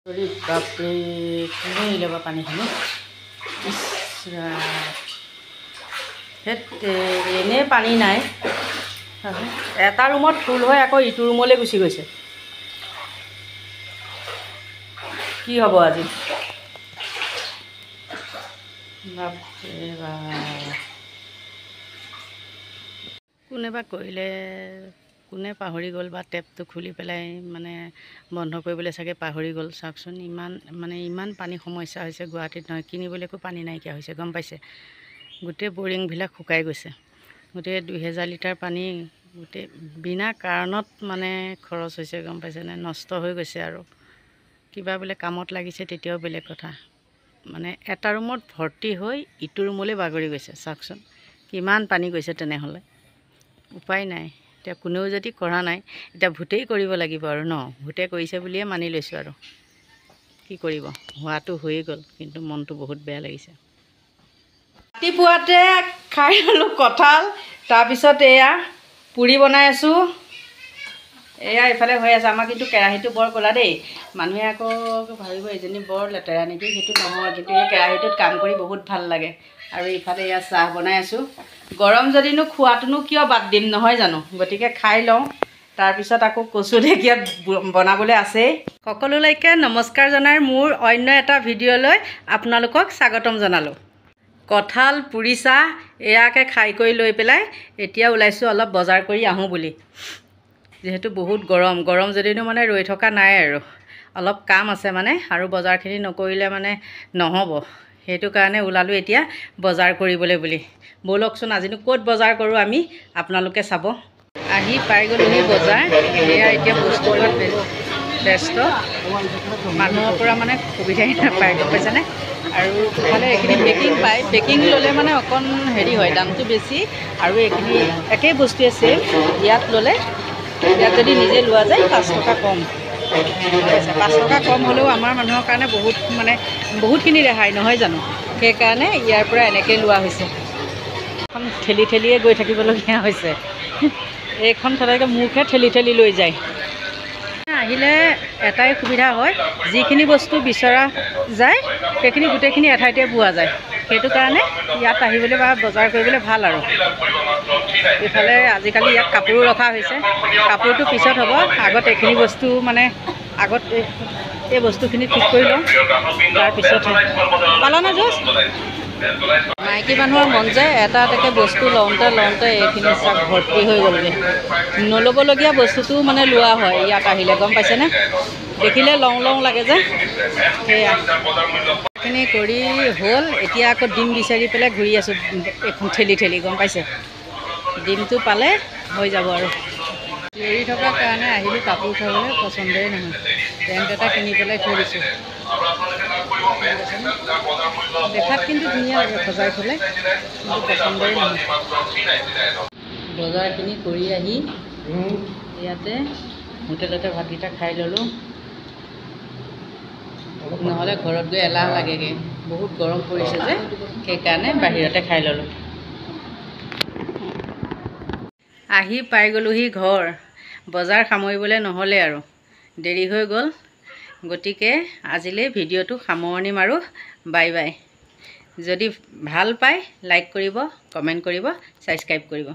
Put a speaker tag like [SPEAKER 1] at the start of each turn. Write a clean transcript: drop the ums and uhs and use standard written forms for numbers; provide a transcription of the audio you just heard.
[SPEAKER 1] বাপৰে কোনে ল'ব পানীখিনি এনেই পানী নাই এটা ৰুমত ফুল হৈ আকৌ ইটো ৰুমলৈ গুচি গৈছে কি হ'ব আজি বাপৰে বাপ কোনেবা কৰিলে কোনে পাহৰি গ'ল বা টেপটো খুলি পেলাই মানে বন্ধ কৰিবলৈ চাগে পাহৰি গ'ল চাওকচোন ইমান পানী সমস্যা হৈছে গুৱাহাটীত নহয় কিনিবলৈকো পানী নাইকিয়া হৈছে গম পাইছে গোটেই বৰিংবিলাক শুকাই গৈছে গোটেই 2000 লিটাৰ পানী গোটেই বিনা কাৰণত মানে খৰচ হৈছে গম পাইছেনে নষ্ট হৈ গৈছে আৰু কিবা বোলে কামত লাগিছে তেতিয়াও বেলেগ কথা মানে এটা ৰুমত ভৰ্তি হৈ ইটো ৰুমলৈ বাগৰি গৈছে চাওকচোন কিমান পানী গৈছে তেনেহ'লে উপায় নাই এতিয়া কোনেও যদি কৰা নাই এতিয়া ভূতেই কৰিব লাগিব আৰু ন ভূতে কৰিছে বুলিয়ে মানি লৈছোঁ আৰু কি কৰিব হোৱাটো হৈয়ে গ'ল কিন্তু মনটো বহুত বেয়া লাগিছে ৰাতিপুৱাতে খাই ল'লোঁ কঁঠাল তাৰপিছত এয়া পুৰি বনাই আছোঁ এয়া ইফালে হৈ আছে আমাৰ কিন্তু কেৰাহীটো বৰ ক'লা দেই মানুহে আকৌ ভাবিব এইজনী বৰ লেতেৰা নেকি সেইটো নহয় কিন্তু এই কেৰাহীটোত কাম কৰি বহুত ভাল লাগে আৰু ইফালে এয়া চাহ বনাই আছোঁ গৰম যদিনো খোৱাটোনো কিয় বাদ দিম নহয় জানো গতিকে খাই লওঁ তাৰপিছত আকৌ কচু ঢেকীয়া বনাবলৈ আছেই সকলোলৈকে নমস্কাৰ জনাই মোৰ অন্য এটা ভিডিঅ'লৈ আপোনালোকক স্বাগতম জনালোঁ কঁঠাল পুৰি চাহ এয়াকে খাই কৰি লৈ পেলাই এতিয়া ওলাইছোঁ অলপ বজাৰ কৰি আহোঁ বুলি যিহেতু বহুত গৰম যদিনো মানে ৰৈ থকা নাই আৰু অলপ কাম আছে মানে আৰু বজাৰখিনি নকৰিলে মানে নহ'ব সেইটো কাৰণে ওলালোঁ এতিয়া বজাৰ কৰিবলৈ বুলি ব'লকচোন আজিনো ক'ত বজাৰ কৰোঁ আমি আপোনালোকে চাব আহি পাই গ'লোহি বজাৰ এয়া এতিয়া বস্তু লোৱাত ব্যস্ত মানুহৰ পৰা মানে সুবিধাই নাপায় গম পাইছেনে আৰু ইফালে এইখিনি পেকিং পায় পেকিং ল'লে মানে অকণ হেৰি হয় দামটো বেছি আৰু এইখিনি একেই বস্তুৱে ছেম ইয়াত ল'লে ইয়াত যদি নিজে লোৱা যায় 5 টকা কম 5 টকা কম হ'লেও আমাৰ মানুহৰ কাৰণে বহুতখিনি ৰেহাই নহয় জানো সেইকাৰণে ইয়াৰ পৰা এনেকৈ লোৱা হৈছে এখন ঠেলিয়ে গৈ থাকিবলগীয়া হৈছে এইখন সদায়কৈ মুখে ঠেলি লৈ যায় আহিলে এটাই সুবিধা হয় যিখিনি বস্তু বিচৰা যায় সেইখিনি গোটেইখিনি এঠাইতে পোৱা যায় সেইটো কাৰণে ইয়াত আহিবলৈ বা বজাৰ কৰিবলৈ ভাল আৰু ইফালে আজিকালি ইয়াত কাপোৰো ৰখা হৈছে কাপোৰটো পিছত হ'ব আগত এইখিনি বস্তু মানে আগত এই বস্তুখিনি ঠিক কৰি লওঁ তাৰপিছত পালানা জোচ মাইকী মানুহৰ মন যায় এটা এটাকৈ বস্তু লওঁতে এইখিনি চাক ভৰ্তি হৈ গ'লগৈ নল'বলগীয়া বস্তুটো মানে লোৱা হয় ইয়াত আহিলে গম পাইছেনে দেখিলে লওঁ লাগে যে সেয়া এইখিনি কৰি হ'ল এতিয়া আকৌ ডিম বিচাৰি পেলাই ঘূৰি আছোঁ এখন ঠেলি গম পাইছে ডিমটো পালে হৈ যাব আৰু এৰি থকাৰ কাৰণে আহিলোঁ কাপোৰ থ'বলৈ পচন্দই নহয় পেণ্ট এটা কিনি পেলাই থৈ দিছোঁ দেখাত কিন্তু ধুনীয়া লাগে সজাই থ'লে কিন্তু পচন্দই নহয় বজাৰখিনি কৰি আহি ইয়াতে হোটেলতে ভাতকেইটা খাই ল'লোঁ নহ'লে ঘৰত গৈ এলাহ লাগেগৈ বহুত গৰম পৰিছে যে সেইকাৰণে বাহিৰতে খাই ল'লোঁ আহি পাই গ'লোহি ঘৰ বজাৰ সামৰিবলৈ নহ'লে আৰু দেৰি হৈ গ'ল গতিকে আজিলৈ ভিডিঅ'টো সামৰণি মাৰোঁ বাই যদি ভাল পায় লাইক কৰিব কমেণ্ট কৰিব ছাবস্ক্ৰাইব কৰিব